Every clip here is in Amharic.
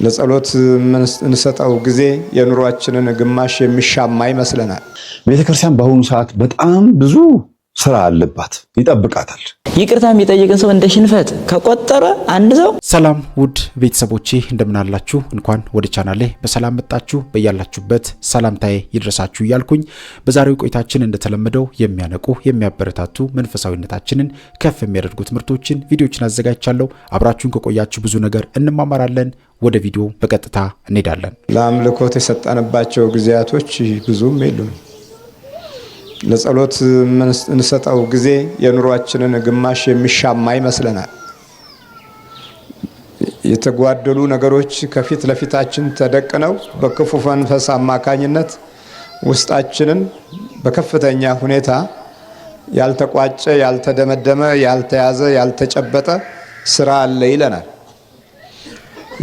ለጸሎት እንሰጣው ጊዜ የኑሯችንን ግማሽ የሚሻማ ይመስለናል። ቤተክርስቲያን በአሁኑ ሰዓት በጣም ብዙ ስራ አለባት፣ ይጠብቃታል። ይቅርታ የሚጠይቅን ሰው እንደ ሽንፈት ከቆጠረ አንድ ሰው። ሰላም ውድ ቤተሰቦቼ እንደምን አላችሁ? እንኳን ወደ ቻናሌ በሰላም መጣችሁ። በያላችሁበት ሰላምታዬ ይድረሳችሁ እያልኩኝ በዛሬው ቆይታችን እንደተለመደው የሚያነቁ የሚያበረታቱ መንፈሳዊነታችንን ከፍ የሚያደርጉ ትምህርቶችን ቪዲዮችን አዘጋጅቻለሁ። አብራችሁን ከቆያችሁ ብዙ ነገር እንማማራለን። ወደ ቪዲዮ በቀጥታ እንሄዳለን። ለአምልኮት የሰጠንባቸው ጊዜያቶች ብዙም የሉም። ለጸሎት እንሰጣው ጊዜ የኑሯችንን ግማሽ የሚሻማ ይመስለናል። የተጓደሉ ነገሮች ከፊት ለፊታችን ተደቅነው በክፉ መንፈስ አማካኝነት ውስጣችንን በከፍተኛ ሁኔታ ያልተቋጨ፣ ያልተደመደመ፣ ያልተያዘ፣ ያልተጨበጠ ስራ አለ ይለናል።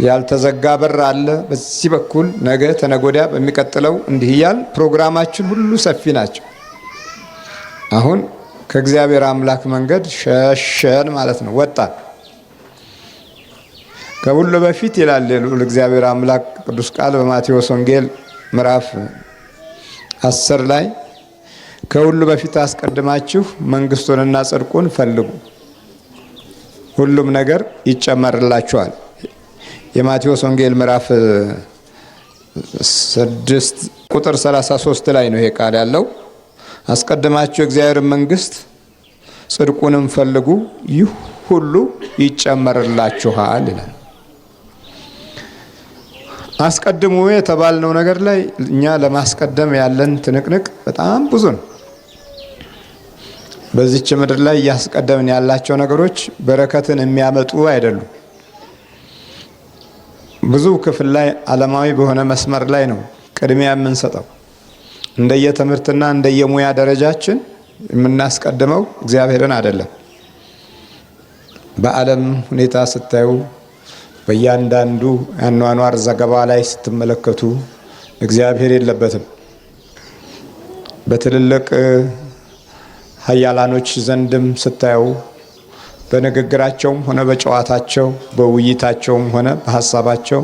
ያልተዘጋ በር አለ። በዚህ በኩል ነገ ተነጎዳ በሚቀጥለው እንዲህ እያል ፕሮግራማችን ሁሉ ሰፊ ናቸው። አሁን ከእግዚአብሔር አምላክ መንገድ ሸሸን ማለት ነው፣ ወጣን። ከሁሉ በፊት ይላል እግዚአብሔር አምላክ ቅዱስ ቃል በማቴዎስ ወንጌል ምዕራፍ 10 ላይ ከሁሉ በፊት አስቀድማችሁ መንግስቱንና ጽድቁን ፈልጉ፣ ሁሉም ነገር ይጨመርላችኋል። የማቴዎስ ወንጌል ምዕራፍ 6 ቁጥር 33 ላይ ነው ይሄ ቃል ያለው። አስቀድማችሁ እግዚአብሔር መንግስት ጽድቁንም ፈልጉ ይህ ሁሉ ይጨመርላችኋል ይላል። አስቀድሙ የተባልነው ነገር ላይ እኛ ለማስቀደም ያለን ትንቅንቅ በጣም ብዙ ነው። በዚች ምድር ላይ እያስቀደምን ያላቸው ነገሮች በረከትን የሚያመጡ አይደሉም። ብዙ ክፍል ላይ ዓለማዊ በሆነ መስመር ላይ ነው ቅድሚያ የምንሰጠው። እንደየትምህርትና እንደየሙያ ደረጃችን የምናስቀድመው እግዚአብሔርን አይደለም። በዓለም ሁኔታ ስታዩ፣ በእያንዳንዱ ያኗኗር ዘገባ ላይ ስትመለከቱ እግዚአብሔር የለበትም። በትልልቅ ኃያላኖች ዘንድም ስታዩ በንግግራቸውም ሆነ በጨዋታቸው በውይይታቸውም ሆነ በሀሳባቸው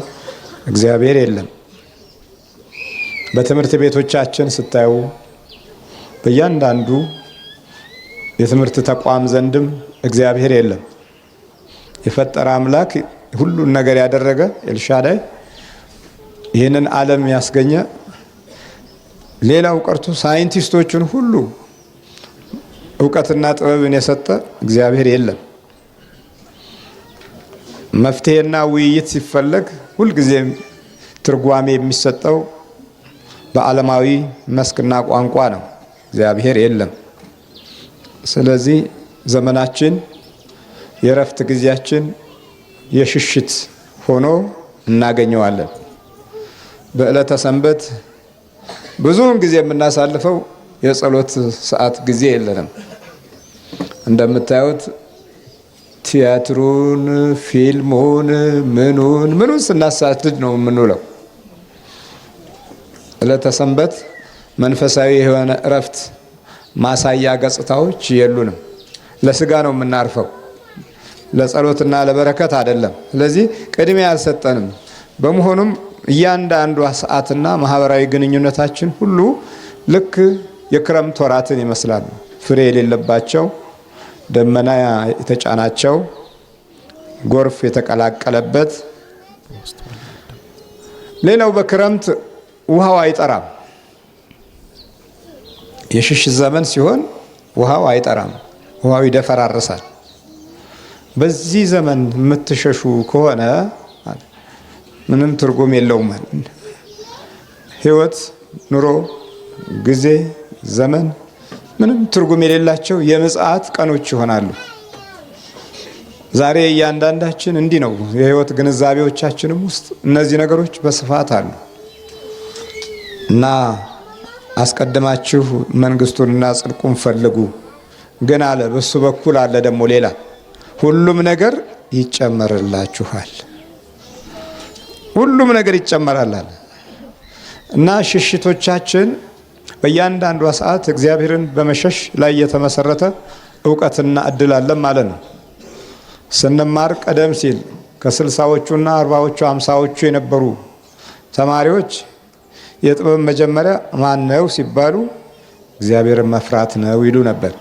እግዚአብሔር የለም። በትምህርት ቤቶቻችን ስታዩ በእያንዳንዱ የትምህርት ተቋም ዘንድም እግዚአብሔር የለም። የፈጠረ አምላክ ሁሉን ነገር ያደረገ ኤልሻዳይ ይህንን ዓለም ያስገኘ፣ ሌላው ቀርቶ ሳይንቲስቶችን ሁሉ እውቀትና ጥበብን የሰጠ እግዚአብሔር የለም። መፍትሄና ውይይት ሲፈለግ ሁልጊዜም ትርጓሜ የሚሰጠው በዓለማዊ መስክና ቋንቋ ነው። እግዚአብሔር የለም። ስለዚህ ዘመናችን የእረፍት ጊዜያችን የሽሽት ሆኖ እናገኘዋለን። በዕለተ ሰንበት ብዙውን ጊዜ የምናሳልፈው የጸሎት ሰዓት ጊዜ የለንም። እንደምታዩት ቲያትሩን፣ ፊልሙን፣ ምኑን ስናሳድድ ነው የምንውለው። ዕለተ ሰንበት መንፈሳዊ የሆነ እረፍት ማሳያ ገጽታዎች የሉንም። ለስጋ ነው የምናርፈው፣ ለጸሎትና ለበረከት አይደለም። ስለዚህ ቅድሚያ አልሰጠንም። በመሆኑም እያንዳንዷ ሰዓትና ማህበራዊ ግንኙነታችን ሁሉ ልክ የክረምት ወራትን ይመስላሉ። ፍሬ የሌለባቸው፣ ደመና የተጫናቸው፣ ጎርፍ የተቀላቀለበት። ሌላው በክረምት ውሃው አይጠራም። የሽሽት ዘመን ሲሆን ውሃው አይጠራም፣ ውሃው ይደፈራርሳል። በዚህ ዘመን የምትሸሹ ከሆነ ምንም ትርጉም የለውም። ህይወት፣ ኑሮ፣ ጊዜ፣ ዘመን ምንም ትርጉም የሌላቸው የምጽአት ቀኖች ይሆናሉ። ዛሬ እያንዳንዳችን እንዲህ ነው። የህይወት ግንዛቤዎቻችንም ውስጥ እነዚህ ነገሮች በስፋት አሉ እና አስቀድማችሁ መንግስቱንና ጽድቁን ፈልጉ ግን አለ። በሱ በኩል አለ ደግሞ ሌላ፣ ሁሉም ነገር ይጨመርላችኋል። ሁሉም ነገር ይጨመራል አለ እና ሽሽቶቻችን በእያንዳንዷ ሰዓት እግዚአብሔርን በመሸሽ ላይ የተመሰረተ እውቀትና እድል አለን ማለት ነው። ስንማር ቀደም ሲል ከ60ዎቹና 40ዎቹ 50ዎቹ የነበሩ ተማሪዎች የጥበብ መጀመሪያ ማን ነው ሲባሉ እግዚአብሔርን መፍራት ነው ይሉ ነበር።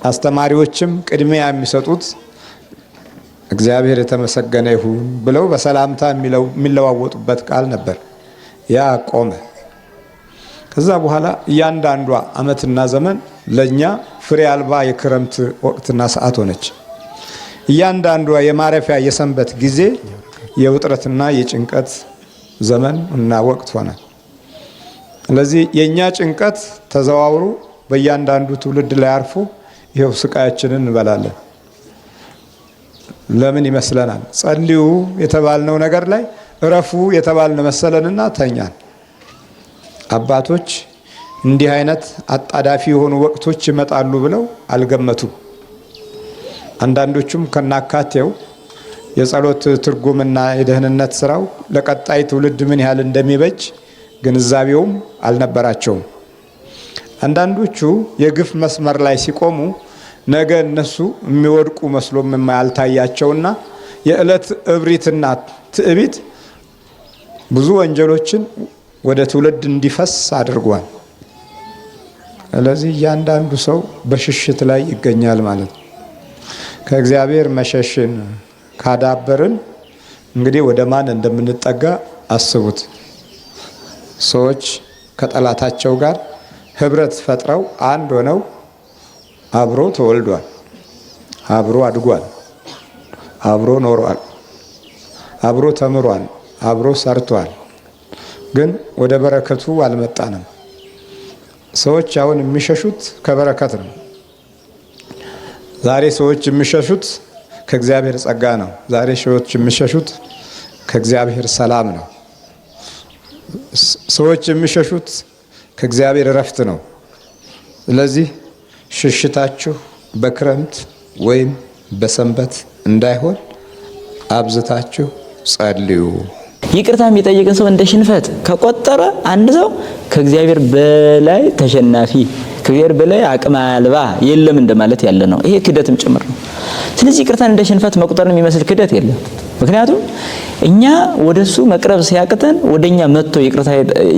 አስተማሪዎችም ቅድሚያ የሚሰጡት እግዚአብሔር የተመሰገነ ይሁን ብለው በሰላምታ የሚለዋወጡበት ቃል ነበር። ያ ቆመ። ከዛ በኋላ እያንዳንዷ ዓመትና ዘመን ለኛ ፍሬ አልባ የክረምት ወቅትና ሰዓት ሆነች። እያንዳንዷ የማረፊያ የሰንበት ጊዜ የውጥረትና የጭንቀት ዘመን እና ወቅት ሆነ። ስለዚህ የኛ ጭንቀት ተዘዋውሮ በእያንዳንዱ ትውልድ ላይ አርፎ ይሄው ስቃያችንን እንበላለን። ለምን ይመስለናል? ጸልዩ የተባልነው ነገር ላይ እረፉ የተባልነ መሰለንና ተኛን። አባቶች እንዲህ አይነት አጣዳፊ የሆኑ ወቅቶች ይመጣሉ ብለው አልገመቱም። አንዳንዶቹም ከናካቴው የጸሎት ትርጉምና የደህንነት ስራው ለቀጣይ ትውልድ ምን ያህል እንደሚበጅ ግንዛቤውም አልነበራቸውም። አንዳንዶቹ የግፍ መስመር ላይ ሲቆሙ ነገ እነሱ የሚወድቁ መስሎም የማያልታያቸውና የዕለት እብሪትና ትዕቢት ብዙ ወንጀሎችን ወደ ትውልድ እንዲፈስ አድርጓል። ስለዚህ እያንዳንዱ ሰው በሽሽት ላይ ይገኛል ማለት ነው። ከእግዚአብሔር መሸሽን ካዳበርን እንግዲህ ወደ ማን እንደምንጠጋ አስቡት። ሰዎች ከጠላታቸው ጋር ህብረት ፈጥረው አንድ ሆነው አብሮ ተወልዷል፣ አብሮ አድጓል፣ አብሮ ኖሯል፣ አብሮ ተምሯል፣ አብሮ ሰርቷል። ግን ወደ በረከቱ አልመጣንም። ሰዎች አሁን የሚሸሹት ከበረከት ነው። ዛሬ ሰዎች የሚሸሹት ከእግዚአብሔር ጸጋ ነው። ዛሬ ሰዎች የሚሸሹት ከእግዚአብሔር ሰላም ነው። ሰዎች የሚሸሹት ከእግዚአብሔር እረፍት ነው። ስለዚህ ሽሽታችሁ በክረምት ወይም በሰንበት እንዳይሆን አብዝታችሁ ጸልዩ። ይቅርታ የሚጠይቅን ሰው እንደ ሽንፈት ከቆጠረ አንድ ሰው ከእግዚአብሔር በላይ ተሸናፊ፣ ከእግዚአብሔር በላይ አቅም አልባ የለም እንደማለት ያለ ነው። ይሄ ክደትም ጭምር ነው። ስለዚህ ይቅርታን እንደ ሽንፈት መቁጠርን የሚመስል ክደት የለም። ምክንያቱም እኛ ወደሱ መቅረብ ሲያቅተን ወደኛ መጥቶ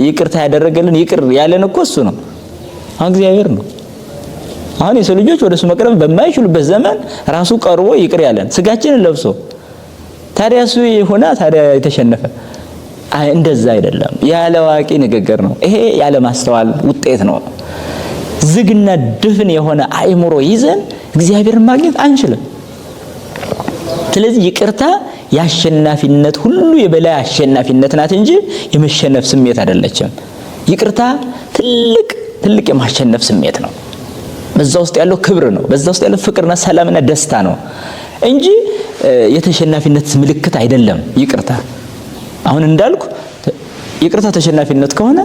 ይቅርታ ያደረገልን ይቅር ያለን እኮ እሱ ነው፣ እግዚአብሔር ነው። አሁን የሰው ልጆች ወደሱ መቅረብ በማይችሉበት ዘመን ራሱ ቀርቦ ይቅር ያለን ስጋችንን ለብሶ ታዲያ እሱ የሆነ ታዲያ የተሸነፈ እንደዛ አይደለም። ያለ አዋቂ ንግግር ነው። ይሄ ያለ ማስተዋል ውጤት ነው። ዝግና ድፍን የሆነ አእምሮ ይዘን እግዚአብሔርን ማግኘት አንችልም። ስለዚህ ይቅርታ የአሸናፊነት ሁሉ የበላይ አሸናፊነት ናት እንጂ የመሸነፍ ስሜት አይደለችም። ይቅርታ ትልቅ የማሸነፍ ስሜት ነው። በዛ ውስጥ ያለው ክብር ነው። በዛ ውስጥ ያለው ፍቅርና ሰላምና ደስታ ነው እንጂ የተሸናፊነት ምልክት አይደለም። ይቅርታ አሁን እንዳልኩ ይቅርታ ተሸናፊነት ከሆነ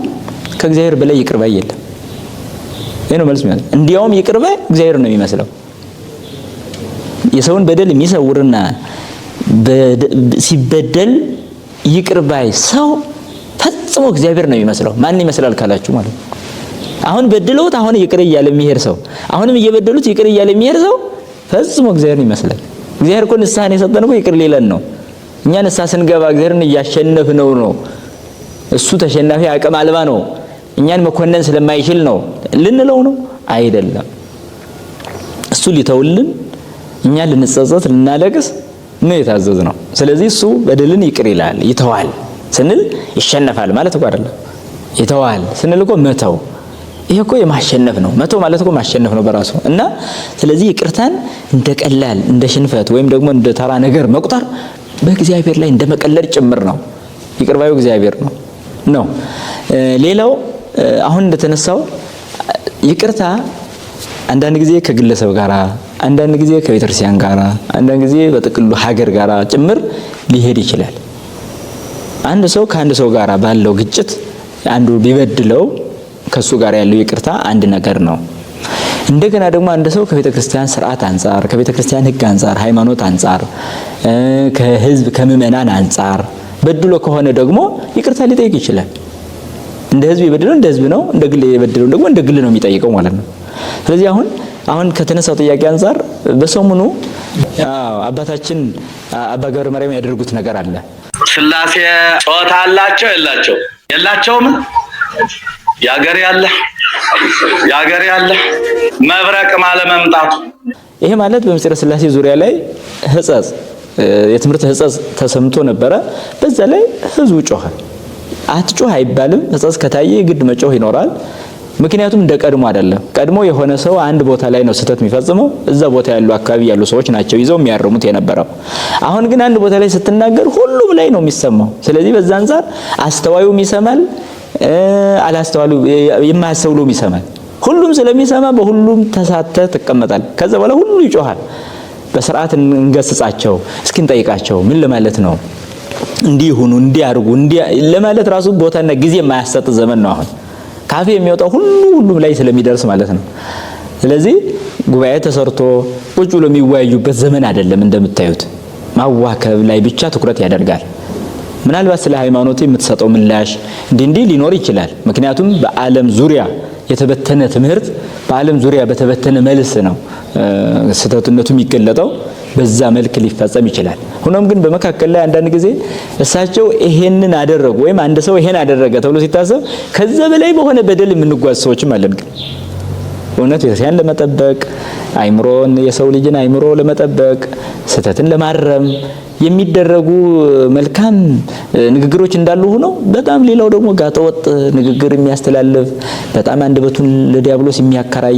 ከእግዚአብሔር በላይ ይቅር ባይ የለም። ይሄ ነው መልስ ማለት። እንዲያውም ይቅር ባይ እግዚአብሔር ነው የሚመስለው። የሰውን በደል የሚሰውርና ሲበደል ይቅር ባይ ሰው ፈጽሞ እግዚአብሔር ነው የሚመስለው። ማን ይመስላል ካላችሁ ማለት ነው አሁን በድለውት አሁን ይቅር እያለ የሚሄድ ሰው አሁንም እየበደሉት ይቅር እያለ የሚሄድ ሰው ፈጽሞ እግዚአብሔርን ይመስላል። እግዚአብሔር እኮ ንስሐን የሰጠን እኮ ይቅር ሊለን ነው። እኛ ንስሐ ስንገባ እግዚአብሔርን እያሸነፍነው ነው። እሱ ተሸናፊ አቅም አልባ ነው፣ እኛን መኮነን ስለማይችል ነው ልንለው ነው አይደለም። እሱ ሊተውልን እኛ ልንጸጸት ልናለቅስ ነው የታዘዝነው። ስለዚህ እሱ በደልን ይቅር ይላል። ይተዋል ስንል ይሸነፋል ማለት እኮ አይደለም። ይተዋል ስንል እኮ መተው ይሄ እኮ የማሸነፍ ነው። መተው ማለት እኮ ማሸነፍ ነው በራሱ እና ስለዚህ ይቅርታን እንደ ቀላል እንደ ሽንፈት ወይም ደግሞ እንደ ተራ ነገር መቁጠር በእግዚአብሔር ላይ እንደመቀለድ ጭምር ነው። ይቅር ባዩ እግዚአብሔር ነው። ሌላው አሁን እንደተነሳው ይቅርታ አንዳንድ ጊዜ ከግለሰብ ጋራ፣ አንዳንድ ጊዜ ከቤተክርስቲያን ጋራ፣ አንዳንድ ጊዜ በጥቅሉ ሀገር ጋራ ጭምር ሊሄድ ይችላል። አንድ ሰው ከአንድ ሰው ጋራ ባለው ግጭት አንዱ ቢበድለው ከሱ ጋር ያለው ይቅርታ አንድ ነገር ነው። እንደገና ደግሞ አንድ ሰው ከቤተክርስቲያን ስርዓት አንፃር፣ ከቤተክርስቲያን ሕግ አንፃር፣ ሃይማኖት አንፃር፣ ከህዝብ ከምእመናን አንፃር በድሎ ከሆነ ደግሞ ይቅርታ ሊጠይቅ ይችላል። እንደ ህዝብ የበደለው እንደ ህዝብ ነው፣ እንደ ግል የበደለው ደግሞ እንደ ግል ነው የሚጠይቀው ማለት ነው። ስለዚህ አሁን ከተነሳው ጥያቄ አንፃር በሰሙኑ አባታችን አባ ገብረ ማርያም ያደርጉት ነገር አለ። ስላሴ ጾታ አላቸው የላቸው? የላቸውም። ያገር ያለ መብረቅ ማለት መምጣቱ ይሄ ማለት በምስጢረ ስላሴ ዙሪያ ላይ ህጸጽ የትምህርት ህጸጽ ተሰምቶ ነበረ። በዛ ላይ ህዝቡ ጮኸ። አትጮህ አይባልም። ህጸጽ ከታየ ግድ መጮህ ይኖራል። ምክንያቱም እንደ ቀድሞ አይደለም። ቀድሞ የሆነ ሰው አንድ ቦታ ላይ ነው ስህተት የሚፈጽመው። እዛ ቦታ ያሉ አካባቢ ያሉ ሰዎች ናቸው ይዘው የሚያርሙት የነበረው። አሁን ግን አንድ ቦታ ላይ ስትናገር ሁሉም ላይ ነው የሚሰማው። ስለዚህ በዛ አንፃር አስተዋዩም ይሰማል፣ አላስተዋሉ የማያስተውሉም ይሰማል። ሁሉም ስለሚሰማ በሁሉም ተሳተ ተቀመጣል። ከዛ በኋላ ሁሉ ይጮሃል። በስርዓት እንገስጻቸው፣ እስኪ እንጠይቃቸው። ምን ለማለት ነው? እንዲህ ሁኑ፣ እንዲህ አድርጉ፣ እንዲህ ለማለት ራሱ ቦታና ጊዜ የማያሰጥ ዘመን ነው አሁን። ካፌ የሚወጣው ሁሉም ላይ ስለሚደርስ ማለት ነው። ስለዚህ ጉባኤ ተሰርቶ ቁጭ ብሎ የሚወያዩበት ዘመን አይደለም። እንደምታዩት ማዋከብ ላይ ብቻ ትኩረት ያደርጋል። ምናልባት ስለ ሃይማኖት የምትሰጠው ምላሽ እንዲህ ሊኖር ይችላል። ምክንያቱም በዓለም ዙሪያ የተበተነ ትምህርት በዓለም ዙሪያ በተበተነ መልስ ነው ስህተትነቱ የሚገለጠው። በዛ መልክ ሊፈጸም ይችላል። ሆኖም ግን በመካከል ላይ አንዳንድ ጊዜ እሳቸው ይሄንን አደረጉ ወይም አንድ ሰው ይሄን አደረገ ተብሎ ሲታሰብ ከዛ በላይ በሆነ በደል የምንጓዝ ሰዎችም አለን። ግን እውነት ቤተክርስቲያን ለመጠበቅ አይምሮን የሰው ልጅን አይምሮ ለመጠበቅ ስህተትን ለማረም የሚደረጉ መልካም ንግግሮች እንዳሉ ሆነው በጣም ሌላው ደግሞ ጋጠወጥ ንግግር የሚያስተላልፍ በጣም አንደበቱን ለዲያብሎስ የሚያከራይ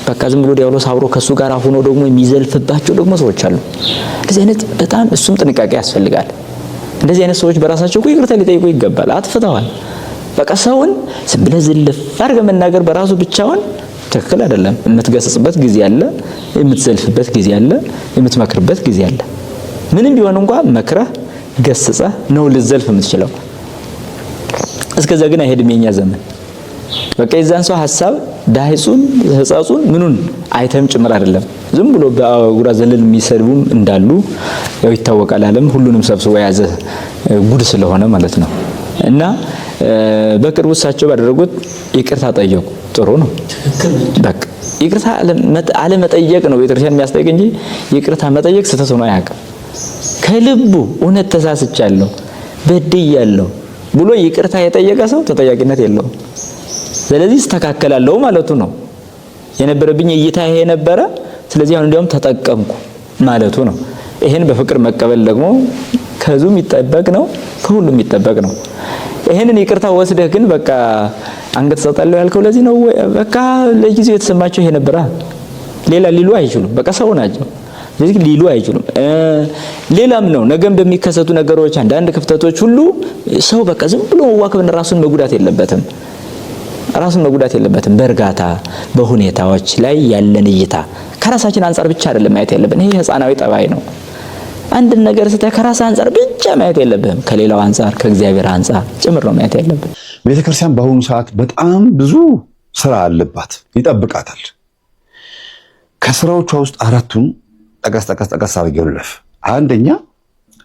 በቃ ዝም ብሎ ዲያብሎስ አብሮ ከሱ ጋር ሆኖ ደግሞ የሚዘልፍባቸው ደግሞ ሰዎች አሉ። እንደዚህ አይነት በጣም እሱም ጥንቃቄ ያስፈልጋል። እንደዚህ አይነት ሰዎች በራሳቸው ይቅርታ ሊጠይቁ ይገባል። አጥፍተዋል። በቃ ሰውን ዝም ብለህ ዝልፍ አድርገህ መናገር በራሱ ብቻውን ትክክል አይደለም። የምትገስጽበት ጊዜ አለ፣ የምትዘልፍበት ጊዜ አለ፣ የምትመክርበት ጊዜ አለ። ምንም ቢሆን እንኳን መክረህ ገስጸህ ነው ልዘልፍ የምትችለው። እስከዛ ግን አይሄድም የኛ ዘመን። በቃ የዛን ሰው ሐሳብ ዳይጹን ህጻጹን ምኑን አይተም ጭምር አይደለም ዝም ብሎ በአጉራ ዘለል የሚሰድቡም እንዳሉ ያው ይታወቃል። ዓለም ሁሉንም ሰብስቦ የያዘ ጉድ ስለሆነ ማለት ነው። እና በቅርቡ እሳቸው ባደረጉት ይቅርታ ጠየቁ። ጥሩ ነው። በቃ ይቅርታ አለ መጠየቅ ነው ቤተክርስቲያን የሚያስጠይቅ እንጂ ይቅርታ መጠየቅ ስህተት ሆኖ አያውቅም። ከልቡ እውነት ተሳስቻለሁ በድያለሁ ብሎ ይቅርታ የጠየቀ ሰው ተጠያቂነት የለውም። ስለዚህ ተስተካከላለሁ ማለቱ ነው። የነበረብኝ እይታ ይሄ ነበረ፣ ስለዚህ አሁን እንዲያውም ተጠቀምኩ ማለቱ ነው። ይሄን በፍቅር መቀበል ደግሞ ከዙም ይጠበቅ ነው፣ ከሁሉም ይጠበቅ ነው። ይሄንን ይቅርታ ወስደህ ግን በቃ አንገት ሰጣለሁ ያልከው ለዚህ ነው በቃ ለጊዜው የተሰማቸው ይሄ ነበረ። ሌላ ሊሉ አይችሉም። በቃ ሰው ናቸው። ስለዚህ ሊሉ አይችሉም። ሌላም ነው ነገም በሚከሰቱ ነገሮች አንዳንድ ክፍተቶች ሁሉ ሰው በቃ ዝም ብሎ መዋከብና ራሱን መጉዳት የለበትም። በእርጋታ በሁኔታዎች ላይ ያለን እይታ ከራሳችን አንፃር ብቻ አይደለም ማየት ያለብን። ይሄ ህፃናዊ ጠባይ ነው። አንድ ነገር ስታይ ከራስ አንፃር ብቻ ማየት የለብህም። ከሌላው አንፃር ከእግዚአብሔር አንፃር ጭምር ነው ማየት ያለብን። ቤተክርስቲያን በአሁኑ ሰዓት በጣም ብዙ ስራ አለባት፣ ይጠብቃታል። ከስራዎቿ ውስጥ አራቱን ጠቀስ አድርጌው ልለፍ። አንደኛ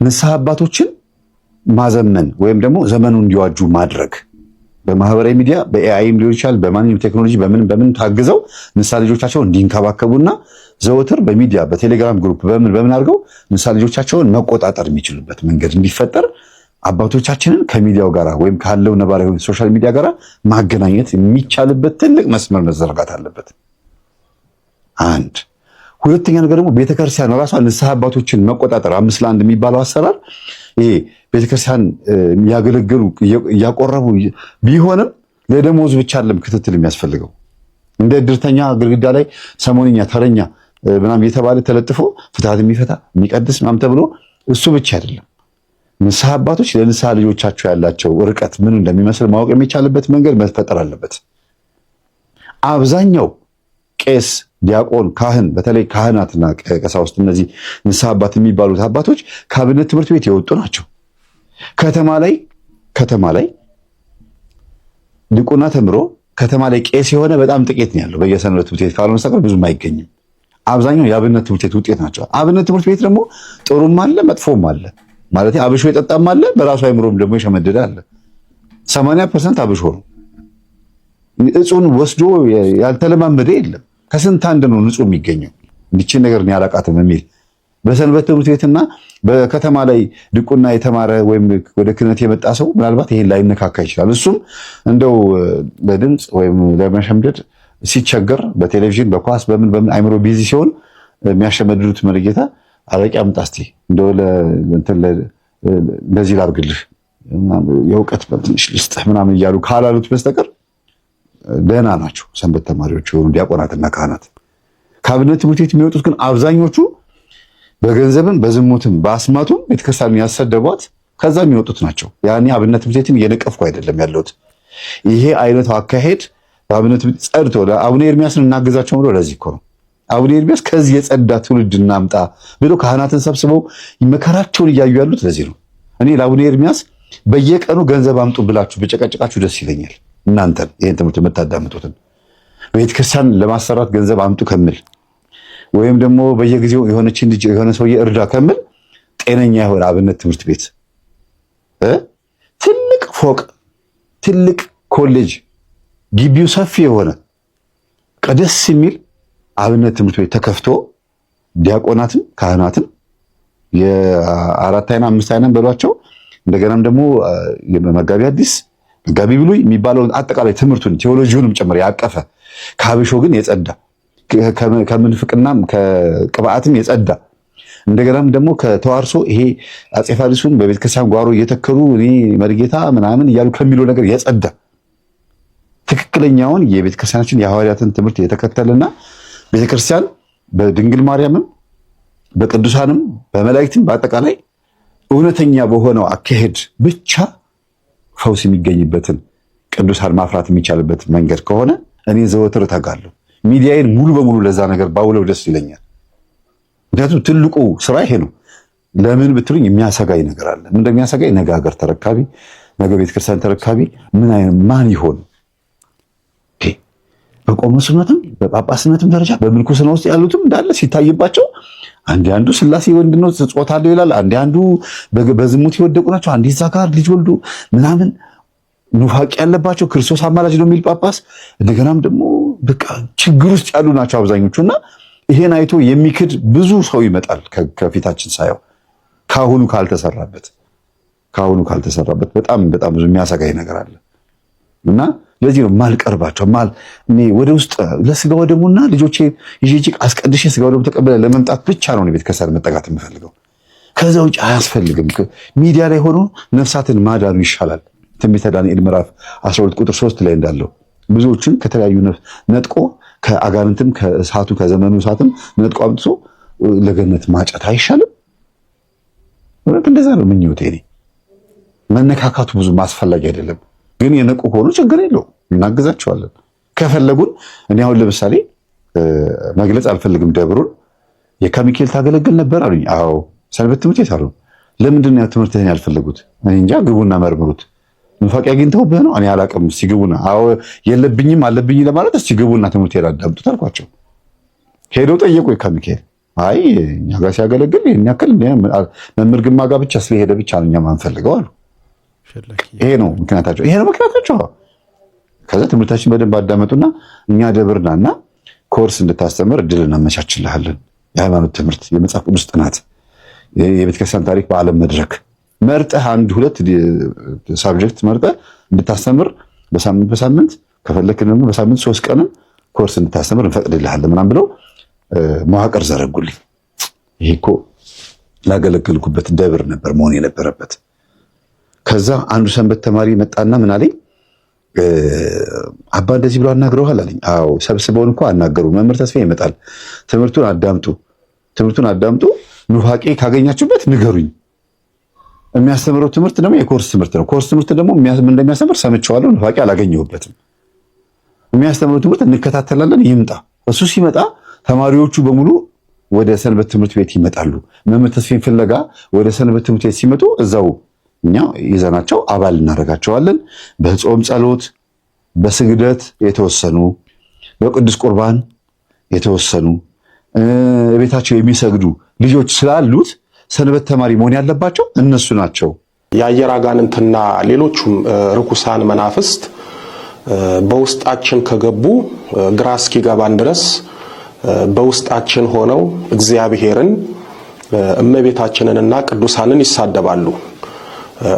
ንስሐ አባቶችን ማዘመን ወይም ደግሞ ዘመኑን እንዲዋጁ ማድረግ። በማህበራዊ ሚዲያ በኤአይም ሊሆን ይችላል፣ በማንኛውም ቴክኖሎጂ በምን ታግዘው ንስሐ ልጆቻቸውን እንዲንከባከቡና ዘወትር በሚዲያ በቴሌግራም ግሩፕ በምን አድርገው ንስሐ ልጆቻቸውን መቆጣጠር የሚችሉበት መንገድ እንዲፈጠር አባቶቻችንን ከሚዲያው ጋር ወይም ካለው ነባራዊ ሶሻል ሚዲያ ጋር ማገናኘት የሚቻልበት ትልቅ መስመር መዘርጋት አለበት። አንድ ሁለተኛ ነገር ደግሞ ቤተክርስቲያን ራሷ ንስሐ አባቶችን መቆጣጠር 5 ለ1 የሚባለው አሰራር ይሄ ቤተክርስቲያን ያገለግሉ ያቆረቡ ቢሆንም ለደሞዝ ብቻ አይደለም ክትትል የሚያስፈልገው። እንደ እድርተኛ ግድግዳ ላይ ሰሞንኛ ተረኛ ምናምን እየተባለ ተለጥፎ ፍትሐት የሚፈታ የሚቀድስ ምናምን ተብሎ እሱ ብቻ አይደለም። ንስሐ አባቶች ለንስሐ ልጆቻቸው ያላቸው ርቀት ምን እንደሚመስል ማወቅ የሚቻልበት መንገድ መፈጠር አለበት። አብዛኛው ቄስ፣ ዲያቆን፣ ካህን በተለይ ካህናትና ቀሳውስት እነዚህ ንስሐ አባት የሚባሉት አባቶች ከአብነት ትምህርት ቤት የወጡ ናቸው። ከተማ ላይ ዲቁና ተምሮ ከተማ ላይ ቄስ የሆነ በጣም ጥቂት ነው ያለው። በየሰንበት ትምህርት ቤት ካልሆነ በስተቀር ብዙም አይገኝም። አብዛኛው የአብነት ትምህርት ቤት ውጤት ናቸው። አብነት ትምህርት ቤት ደግሞ ጥሩም አለ መጥፎም አለ። ማለት አብሾ የጠጣም አለ፣ በራሱ አይምሮም ደግሞ የሸመደደ አለ። 80% አብሾ ነው። እጹን ወስዶ ያልተለማመደ የለም። ከስንት አንድ ነው ንጹህ የሚገኘው። እንዲችን ነገር ነው ያላቃተም የሚል በሰንበት ትምህርት ቤትና በከተማ ላይ ድቁና የተማረ ወይም ወደ ክህነት የመጣ ሰው ምናልባት ይሄን ላይነካካ ይችላል። እሱም እንደው ለድምፅ ወይም ለመሸምደድ ሲቸገር በቴሌቪዥን በኳስ በምን አይምሮ ቢዚ ሲሆን የሚያሸመድዱት መርጌታ አረቂ አምጣ እስቲ እንደው ለዚህ ላድርግልህ የእውቀት በትንሽ ልስጥህ ምናምን እያሉ ካላሉት በስተቀር ደህና ናቸው ሰንበት ተማሪዎች የሆኑ ዲያቆናትና ካህናት። ከአብነት ትምህርት ቤት የሚወጡት ግን አብዛኞቹ በገንዘብም በዝሙትም በአስማቱም ቤተክርስቲያኑን ያሰደቧት ከዛ የሚወጡት ናቸው። ያኔ አብነት ትምህርት ቤትን እየነቀፍኩ አይደለም ያለሁት። ይሄ አይነቱ አካሄድ በአብነት ትምህርት ጸድቶ ለአቡነ ኤርሚያስን እናገዛቸው ብሎ ለዚህ እኮ ነው አቡነ ኤርሚያስ ከዚህ የጸዳ ትውልድ እናምጣ ብሎ ካህናትን ሰብስበው መከራቸውን እያዩ ያሉት ለዚህ ነው። እኔ ለአቡነ ኤርሚያስ በየቀኑ ገንዘብ አምጡ ብላችሁ በጨቀጨቃችሁ ደስ ይለኛል። እናንተን ይሄን ትምህርት የምታዳምጡትን ቤተክርስቲያን ለማሰራት ገንዘብ አምጡ ከምል ወይም ደግሞ በየጊዜው የሆነችን ልጅ የሆነ ሰውዬ እርዳ ከምል ጤነኛ የሆነ አብነት ትምህርት ቤት ትልቅ ፎቅ ትልቅ ኮሌጅ ግቢው ሰፊ የሆነ ቀደስ የሚል አብነት ትምህርት ቤት ተከፍቶ ዲያቆናትን ካህናትን የአራት አይና አምስት አይና በሏቸው እንደገናም ደግሞ መጋቢ አዲስ መጋቢ ብሉይ የሚባለውን አጠቃላይ ትምህርቱን ቴዎሎጂውንም ጭምር ያቀፈ ከአብሾ ግን የጸዳ ከምንፍቅናም ከቅብአትም የጸዳ እንደገናም ደግሞ ከተዋርሶ ይሄ አፄ ፋሪሱን በቤተክርስቲያን ጓሮ እየተከሉ እኔ መርጌታ ምናምን እያሉ ከሚለው ነገር የጸዳ ትክክለኛውን የቤተክርስቲያናችን የሐዋርያትን ትምህርት የተከተለና ቤተክርስቲያን በድንግል ማርያምም በቅዱሳንም በመላእክትም በአጠቃላይ እውነተኛ በሆነው አካሄድ ብቻ ፈውስ የሚገኝበትን ቅዱሳን ማፍራት የሚቻልበት መንገድ ከሆነ እኔ ዘወትር እተጋለሁ። ሚዲያዬን ሙሉ በሙሉ ለዛ ነገር ባውለው ደስ ይለኛል። ምክንያቱም ትልቁ ስራ ይሄ ነው። ለምን ብትሉኝ የሚያሰጋኝ ነገር አለ። ምን እንደሚያሰጋኝ ነገ ሀገር ተረካቢ፣ ነገ ቤተክርስቲያን ተረካቢ ማን ይሆን? በቆሞስነትም በጳጳስነትም ደረጃ በምንኩስና ውስጥ ያሉትም እንዳለ ሲታይባቸው አንዱ ስላሴ ወንድ ነው ጾታ አለው ይላል፣ አንዱ በዝሙት የወደቁ ናቸው፣ አንዴ እዛ ጋር ልጅ ወልዱ ምናምን ኑፋቄ ያለባቸው ክርስቶስ አማላጅ ነው የሚል ጳጳስ፣ እንደገናም ደግሞ በቃ ችግር ውስጥ ያሉ ናቸው አብዛኞቹና ይሄን አይቶ የሚክድ ብዙ ሰው ይመጣል ከፊታችን ሳየው ካሁኑ ካልተሰራበት በጣም በጣም ብዙ የሚያሰጋኝ ነገር አለ እና ለዚህ ነው ማልቀርባቸው እኔ ወደ ውስጥ ለስጋው ደሙና ልጆቼ ይጂጂ አስቀድሼ ስጋው ደሙ ተቀበለ ለመምጣት ብቻ ነው ቤተክርስቲያን መጠጋት የምፈልገው። ከዛ ውጭ አያስፈልግም። ሚዲያ ላይ ሆኖ ነፍሳትን ማዳኑ ይሻላል። ትንቢተ ዳንኤል ምዕራፍ 12 ቁጥር 3 ላይ እንዳለው ብዙዎችን ከተለያዩ ነጥቆ ከአጋንንትም ከእሳቱ ከዘመኑ እሳትም ነጥቆ አምጥቶ ለገነት ማጨት አይሻልም? እንደዛ ነው ምኞቴ። እኔ መነካካቱ ብዙ ማስፈላጊ አይደለም። ግን የነቁ ሆኖ ችግር የለውም፣ እናግዛቸዋለን ከፈለጉን። እኔ አሁን ለምሳሌ መግለጽ አልፈልግም ደብሩን የካሚካኤል ታገለግል ነበር አሉኝ። አዎ ሰንበት ትምህርት ቤት አሉ። ለምንድን ነው ትምህርትህን ያልፈለጉት? እኔ እንጃ፣ ግቡና መርምሩት። ንፋቂ አግኝተውብህ ነው? እኔ አላውቅም። እስቲ ግቡና፣ አዎ የለብኝም አለብኝ ለማለት እስቲ ግቡና ትምህርት ያዳምጡት አልኳቸው። ሄደው ጠየቁ የካሚካኤል። አይ እኛ ጋር ሲያገለግል ይሄን ያክል መምህር ግርማ ጋር ብቻ ስለሄደ ብቻ ነው እኛ ማንፈልገው አሉ። ይሄ ነው ምክንያታቸው። ከዛ ትምህርታችን በደንብ አዳመጡና እኛ ደብርናና ኮርስ እንድታስተምር እድል እናመቻችልሃለን። የሃይማኖት ትምህርት፣ የመጽሐፍ ቅዱስ ጥናት፣ የቤተክርስቲያን ታሪክ በዓለም መድረክ መርጠህ 1-2 ሳብጀክት መርጠህ እንድታስተምር በሳምንት ከፈለክ ደግሞ በሳምንት 3 ቀንም ኮርስ እንድታስተምር እንፈቅድልሃለን ምናምን ብለው መዋቅር ዘረጉልኝ። ይሄ እኮ ላገለገልኩበት ደብር ነበር መሆን የነበረበት። ከዛ አንዱ ሰንበት ተማሪ መጣና ምን አለኝ፣ አባ እንደዚህ ብሎ አናግረዋል አለኝ። አዎ ሰብስበውን እኮ አናገሩ። መምህር ተስፋዬ ይመጣል፣ ትምህርቱን አዳምጡ፣ ኑፋቄ ካገኛችሁበት ንገሩኝ። የሚያስተምረው ትምህርት ደግሞ የኮርስ ትምህርት ነው። ኮርስ ትምህርት ደግሞ ምን እንደሚያስተምር ሰምቼዋለሁ፣ ኑፋቄ አላገኘሁበትም። የሚያስተምረው ትምህርት እንከታተላለን፣ ይምጣ። እሱ ሲመጣ ተማሪዎቹ በሙሉ ወደ ሰንበት ትምህርት ቤት ይመጣሉ። መምህር ተስፋዬን ፍለጋ ወደ ሰንበት ትምህርት ቤት ሲመጡ እዛው እኛ ይዘናቸው አባል እናደርጋቸዋለን። በጾም ጸሎት፣ በስግደት የተወሰኑ፣ በቅዱስ ቁርባን የተወሰኑ ቤታቸው የሚሰግዱ ልጆች ስላሉት ሰንበት ተማሪ መሆን ያለባቸው እነሱ ናቸው። የአየር አጋንንትና ሌሎቹም ርኩሳን መናፍስት በውስጣችን ከገቡ ግራ እስኪገባን ድረስ በውስጣችን ሆነው እግዚአብሔርን እመቤታችንንና ቅዱሳንን ይሳደባሉ።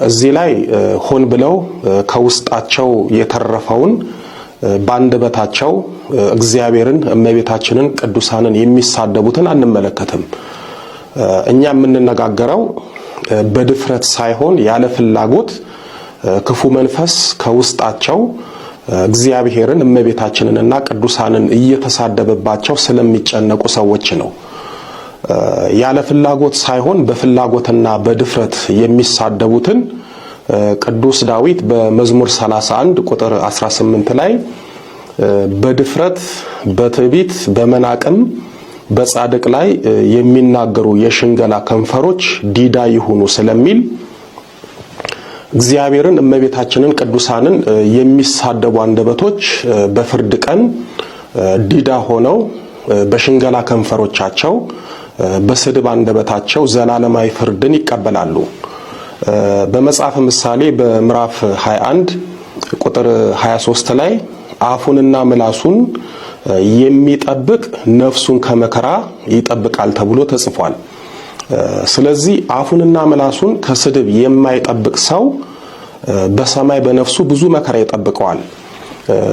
እዚህ ላይ ሆን ብለው ከውስጣቸው የተረፈውን ባንደበታቸው እግዚአብሔርን፣ እመቤታችንን፣ ቅዱሳንን የሚሳደቡትን አንመለከትም። እኛ የምንነጋገረው በድፍረት ሳይሆን ያለ ፍላጎት ክፉ መንፈስ ከውስጣቸው እግዚአብሔርን፣ እመቤታችንንና ቅዱሳንን እየተሳደበባቸው ስለሚጨነቁ ሰዎች ነው። ያለ ፍላጎት ሳይሆን በፍላጎትና በድፍረት የሚሳደቡትን ቅዱስ ዳዊት በመዝሙር 31 ቁጥር 18 ላይ በድፍረት በትዕቢት በመናቅም በጻድቅ ላይ የሚናገሩ የሽንገላ ከንፈሮች ዲዳ ይሁኑ ስለሚል እግዚአብሔርን፣ እመቤታችንን፣ ቅዱሳንን የሚሳደቡ አንደበቶች በፍርድ ቀን ዲዳ ሆነው በሽንገላ ከንፈሮቻቸው በስድብ አንደበታቸው ዘላለማዊ ፍርድን ይቀበላሉ። በመጽሐፍ ምሳሌ በምዕራፍ 21 ቁጥር 23 ላይ አፉንና ምላሱን የሚጠብቅ ነፍሱን ከመከራ ይጠብቃል ተብሎ ተጽፏል። ስለዚህ አፉንና ምላሱን ከስድብ የማይጠብቅ ሰው በሰማይ በነፍሱ ብዙ መከራ ይጠብቀዋል።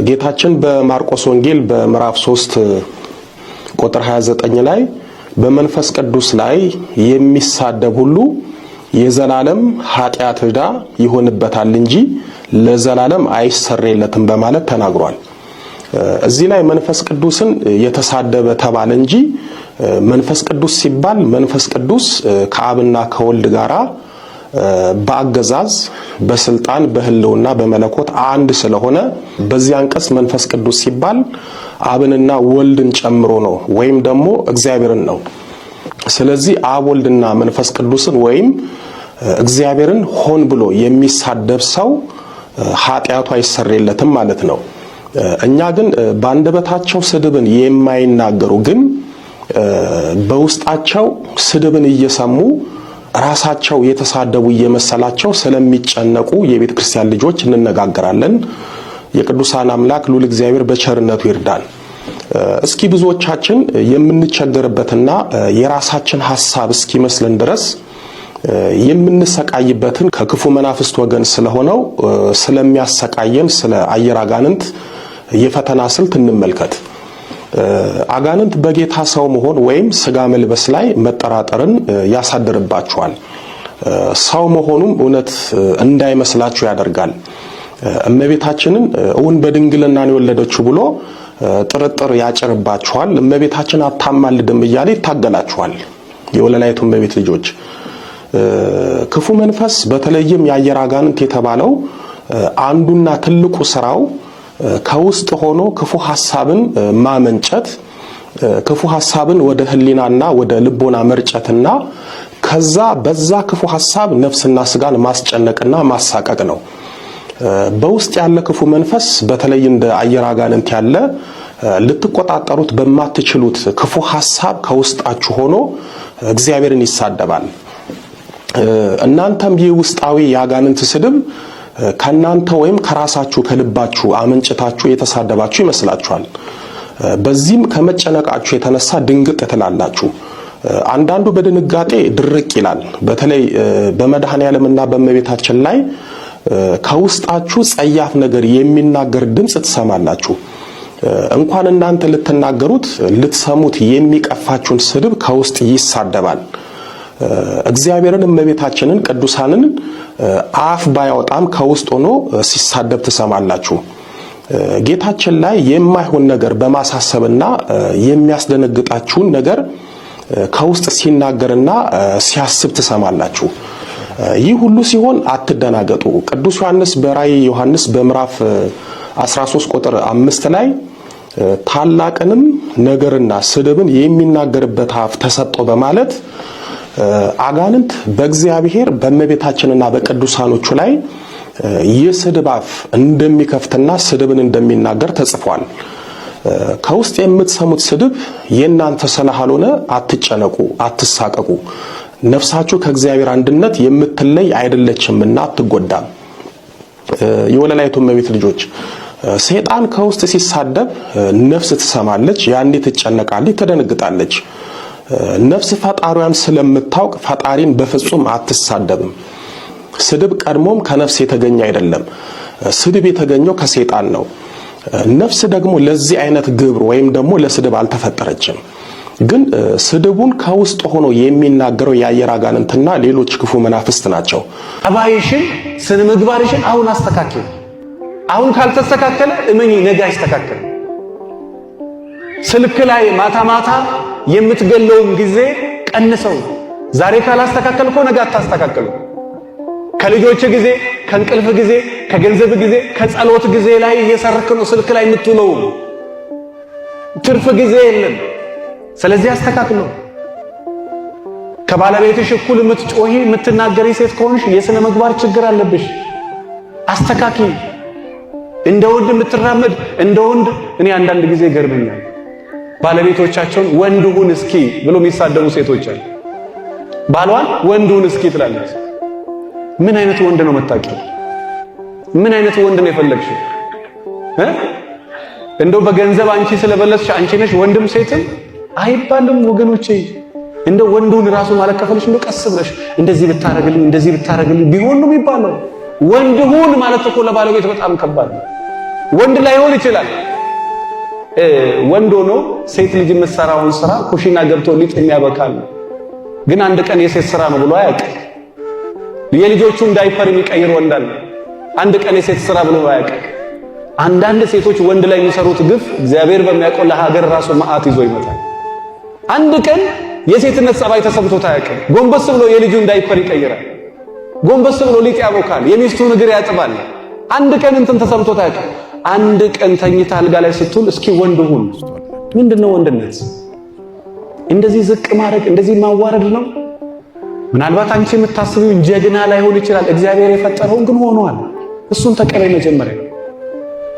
ጌታችን በማርቆስ ወንጌል በምዕራፍ 3 ቁጥር 29 ላይ በመንፈስ ቅዱስ ላይ የሚሳደብ ሁሉ የዘላለም ኃጢአት ዕዳ ይሆንበታል እንጂ ለዘላለም አይሰረይለትም በማለት ተናግሯል። እዚህ ላይ መንፈስ ቅዱስን የተሳደበ ተባለ እንጂ መንፈስ ቅዱስ ሲባል መንፈስ ቅዱስ ከአብና ከወልድ ጋራ በአገዛዝ በስልጣን በህልውና በመለኮት አንድ ስለሆነ በዚህ አንቀጽ መንፈስ ቅዱስ ሲባል አብንና ወልድን ጨምሮ ነው ወይም ደግሞ እግዚአብሔርን ነው። ስለዚህ አብ ወልድና መንፈስ ቅዱስን ወይም እግዚአብሔርን ሆን ብሎ የሚሳደብ ሰው ኃጢአቱ አይሰረይለትም ማለት ነው። እኛ ግን በአንደበታቸው ስድብን የማይናገሩ ግን በውስጣቸው ስድብን እየሰሙ ራሳቸው የተሳደቡ እየመሰላቸው ስለሚጨነቁ የቤተ ክርስቲያን ልጆች እንነጋገራለን። የቅዱሳን አምላክ ልዑል እግዚአብሔር በቸርነቱ ይርዳን። እስኪ ብዙዎቻችን የምንቸገርበትና የራሳችን ሐሳብ እስኪመስልን ድረስ የምንሰቃይበትን ከክፉ መናፍስት ወገን ስለሆነው ስለሚያሰቃየን ስለ አየር አጋንንት የፈተና ስልት እንመልከት። አጋንንት በጌታ ሰው መሆን ወይም ስጋ መልበስ ላይ መጠራጠርን ያሳድርባቸዋል። ሰው መሆኑም እውነት እንዳይመስላችሁ ያደርጋል። እመቤታችንን እውን በድንግልና ነው የወለደችው ብሎ ጥርጥር ያጭርባችኋል። እመቤታችን አታማልድም እያለ ይታገላችኋል። የወለላይቱ እመቤት ልጆች ክፉ መንፈስ በተለይም የአየር አጋንንት የተባለው አንዱና ትልቁ ስራው ከውስጥ ሆኖ ክፉ ሐሳብን ማመንጨት፣ ክፉ ሐሳብን ወደ ህሊናና ወደ ልቦና መርጨትና ከዛ በዛ ክፉ ሐሳብ ነፍስና ስጋን ማስጨነቅና ማሳቀቅ ነው። በውስጥ ያለ ክፉ መንፈስ በተለይ እንደ አየር አጋንንት ያለ ልትቆጣጠሩት በማትችሉት ክፉ ሐሳብ ከውስጣችሁ ሆኖ እግዚአብሔርን ይሳደባል። እናንተም ይህ ውስጣዊ የአጋንንት ስድብ ከናንተ ወይም ከራሳችሁ ከልባችሁ አመንጭታችሁ የተሳደባችሁ ይመስላችኋል። በዚህም ከመጨነቃችሁ የተነሳ ድንግጥ ትላላችሁ። አንዳንዱ በድንጋጤ ድርቅ ይላል። በተለይ በመድኃኔዓለምና በእመቤታችን ላይ ከውስጣችሁ ጸያፍ ነገር የሚናገር ድምጽ ትሰማላችሁ። እንኳን እናንተ ልትናገሩት ልትሰሙት የሚቀፋችሁን ስድብ ከውስጥ ይሳደባል። እግዚአብሔርን፣ እመቤታችንን፣ ቅዱሳንን አፍ ባያወጣም ከውስጥ ሆኖ ሲሳደብ ትሰማላችሁ። ጌታችን ላይ የማይሆን ነገር በማሳሰብና የሚያስደነግጣችሁን ነገር ከውስጥ ሲናገርና ሲያስብ ትሰማላችሁ። ይህ ሁሉ ሲሆን አትደናገጡ። ቅዱስ ዮሐንስ በራእይ ዮሐንስ በምዕራፍ 13 ቁጥር 5 ላይ ታላቅንም ነገርና ስድብን የሚናገርበት አፍ ተሰጠው በማለት አጋንንት በእግዚአብሔር በእመቤታችንና በቅዱሳኖቹ ላይ የስድብ አፍ እንደሚከፍትና ስድብን እንደሚናገር ተጽፏል። ከውስጥ የምትሰሙት ስድብ የእናንተ ስላልሆነ አትጨነቁ፣ አትሳቀቁ። ነፍሳችሁ ከእግዚአብሔር አንድነት የምትለይ አይደለችምና አትጎዳም። የወለላይቱ እመቤት ልጆች ሰይጣን ከውስጥ ሲሳደብ ነፍስ ትሰማለች፣ ያኔ ትጨነቃለች፣ ትደነግጣለች። ነፍስ ፈጣሪዋን ስለምታውቅ ፈጣሪን በፍጹም አትሳደብም። ስድብ ቀድሞም ከነፍስ የተገኘ አይደለም። ስድብ የተገኘው ከሰይጣን ነው። ነፍስ ደግሞ ለዚህ አይነት ግብር ወይም ደግሞ ለስድብ አልተፈጠረችም። ግን ስድቡን ከውስጥ ሆኖ የሚናገረው የአየር አጋንንትና ሌሎች ክፉ መናፍስት ናቸው። አባይሽን ስነ ምግባርሽን አሁን አስተካክል። አሁን ካልተስተካከለ እመኚ ነገ አይስተካከል። ስልክ ላይ ማታ ማታ የምትገለውን ጊዜ ቀንሰው። ዛሬ ካላስተካከልከው ነገ አታስተካከሉ። ከልጆች ጊዜ፣ ከእንቅልፍ ጊዜ፣ ከገንዘብ ጊዜ፣ ከጸሎት ጊዜ ላይ እየሰረክ ነው ስልክ ላይ የምትውለው። ትርፍ ጊዜ የለም። ስለዚህ አስተካክሉ። ከባለቤትሽ እኩል የምትጮሂ የምትናገሪ ሴት ከሆንሽ የሥነ ምግባር ችግር አለብሽ። አስተካኪ። እንደ ወንድ የምትራመድ እንደ ወንድ። እኔ አንዳንድ ጊዜ ገርመኛል። ባለቤቶቻቸውን ወንድ ሁን እስኪ ብሎ የሚሳደቡ ሴቶች አሉ። ባሏን ወንድ ሁን እስኪ ትላለች። ምን አይነት ወንድ ነው የምታውቂው? ምን አይነት ወንድ ነው የፈለግሽው? እንደው በገንዘብ አንቺ ስለበለጥሽ አንቺ ነሽ ወንድም ሴትም አይባልም ወገኖቼ። እንደው ወንዱን ራሱ ማለት ከፈልሽ እንደው ቀስ ብለሽ እንደዚህ ብታረግልኝ እንደዚህ ብታረግልኝ ቢሆን ነው የሚባለው። ወንድ ሁን ማለት እኮ ለባለቤት በጣም ከባድ ነው። ወንድ ላይሆን ይችላል። ወንድ ሆኖ ሴት ልጅ የምትሰራውን ስራ ኩሽና ገብቶ ሊጥ የሚያበካል፣ ግን አንድ ቀን የሴት ስራ ነው ብሎ አያውቅም። የልጆቹን ዳይፐር የሚቀይር ወንድ አለ፣ አንድ ቀን የሴት ስራ ብሎ አያውቅም። አንዳንድ ሴቶች ወንድ ላይ የሚሰሩት ግፍ እግዚአብሔር በሚያውቀው ለሀገር ራሱ መዓት ይዞ ይመጣል። አንድ ቀን የሴትነት ጸባይ ተሰምቶት አያውቅም። ጎንበስ ብሎ የልጁን ዳይፐር ይቀይራል፣ ጎንበስ ብሎ ሊጥ ያቦካል፣ የሚስቱን እግር ያጥባል። አንድ ቀን እንትን ተሰምቶት አያውቅም። አንድ ቀን ተኝታ አልጋ ላይ ስትውል እስኪ ወንድ ሁን። ምንድነው ወንድነት? እንደዚህ ዝቅ ማድረግ እንደዚህ ማዋረድ ነው? ምናልባት አንቺ የምታስቢው ጀግና ላይሆን ይችላል። እግዚአብሔር የፈጠረውን ግን ሆኗል። እሱን ተቀበይ። መጀመሪያ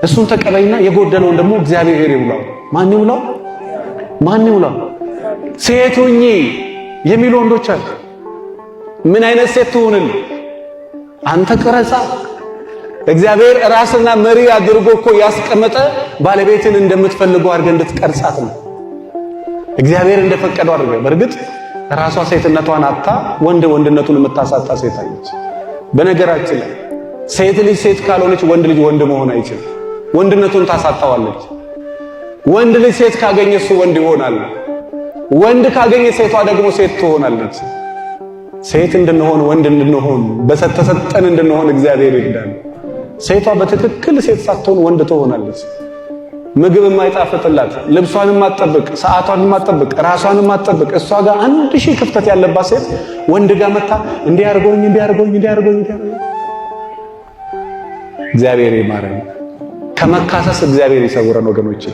እሱን ተቀበይና የጎደለውን ደግሞ እግዚአብሔር ይውላው። ማን ይውላው? ማን ይውላው? ሴት ሁኚ የሚሉ ወንዶች አሉ። ምን አይነት ሴት ትሁንል? አንተ ቅረጻ። እግዚአብሔር ራስና መሪ አድርጎ እኮ ያስቀመጠ ባለቤትን እንደምትፈልገው አድርገህ እንድትቀርጻት ነው። እግዚአብሔር እንደፈቀደው አድርገህ። በእርግጥ ራሷ ሴትነቷን አጣ ወንድ ወንድነቱን የምታሳጣ ሴት አለች። በነገራችን ላይ ሴት ልጅ ሴት ካልሆነች ወንድ ልጅ ወንድ መሆን አይችልም። ወንድነቱን ታሳጣዋለች። ወንድ ልጅ ሴት ካገኘ እሱ ወንድ ይሆናል። ወንድ ካገኘ ሴቷ ደግሞ ሴት ትሆናለች። ሴት እንድንሆን ወንድ እንድንሆን በተሰጠን እንድንሆን እግዚአብሔር ይርዳል። ሴቷ በትክክል ሴት ሳትሆን ወንድ ትሆናለች። ምግብ የማይጣፍጥላት፣ ልብሷን የማትጠብቅ፣ ሰዓቷን የማትጠብቅ፣ ራሷን የማትጠብቅ፣ እሷ ጋር 1000 ክፍተት ያለባት ሴት ወንድ ጋር መታ እንዲያርጎኝ እግዚአብሔር ይማረን። ከመካሰስ እግዚአብሔር ይሰውረን ወገኖቼ።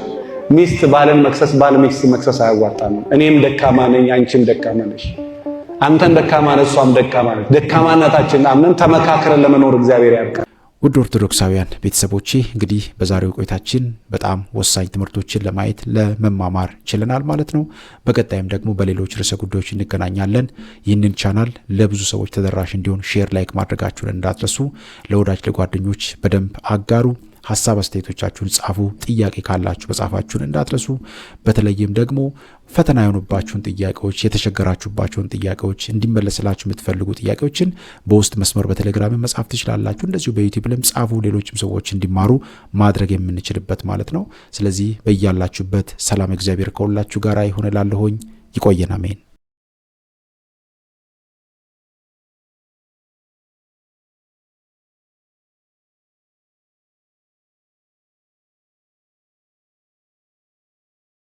ሚስት ባልን መክሰስ፣ ባል ሚስት መክሰስ አያዋጣም። እኔም ደካማ ነኝ፣ አንቺም ደካማ ነሽ። አንተም ደካማ ነህ፣ እሷም ደካማ ነች። ደካማነታችንን አምነን ተመካክረን ለመኖር እግዚአብሔር ያብቃን። ውድ ኦርቶዶክሳውያን ቤተሰቦቼ እንግዲህ በዛሬው ቆይታችን በጣም ወሳኝ ትምህርቶችን ለማየት ለመማማር ችለናል ማለት ነው። በቀጣይም ደግሞ በሌሎች ርዕሰ ጉዳዮች እንገናኛለን። ይህንን ቻናል ለብዙ ሰዎች ተደራሽ እንዲሆን ሼር፣ ላይክ ማድረጋችሁን እንዳትረሱ። ለወዳጅ ለጓደኞች በደንብ አጋሩ። ሐሳብ አስተያየቶቻችሁን ጻፉ። ጥያቄ ካላችሁ በጻፋችሁን እንዳትረሱ። በተለይም ደግሞ ፈተና የሆኑባችሁን ጥያቄዎች፣ የተቸገራችሁባቸውን ጥያቄዎች እንዲመለስላችሁ የምትፈልጉ ጥያቄዎችን በውስጥ መስመር በቴሌግራም መጻፍ ትችላላችሁ። እንደዚሁ በዩቲዩብ ላይም ጻፉ። ሌሎችም ሰዎች እንዲማሩ ማድረግ የምንችልበት ማለት ነው። ስለዚህ በያላችሁበት ሰላም እግዚአብሔር ከሁላችሁ ጋር ይሁን እላለሁኝ። ይቆየን። አሜን።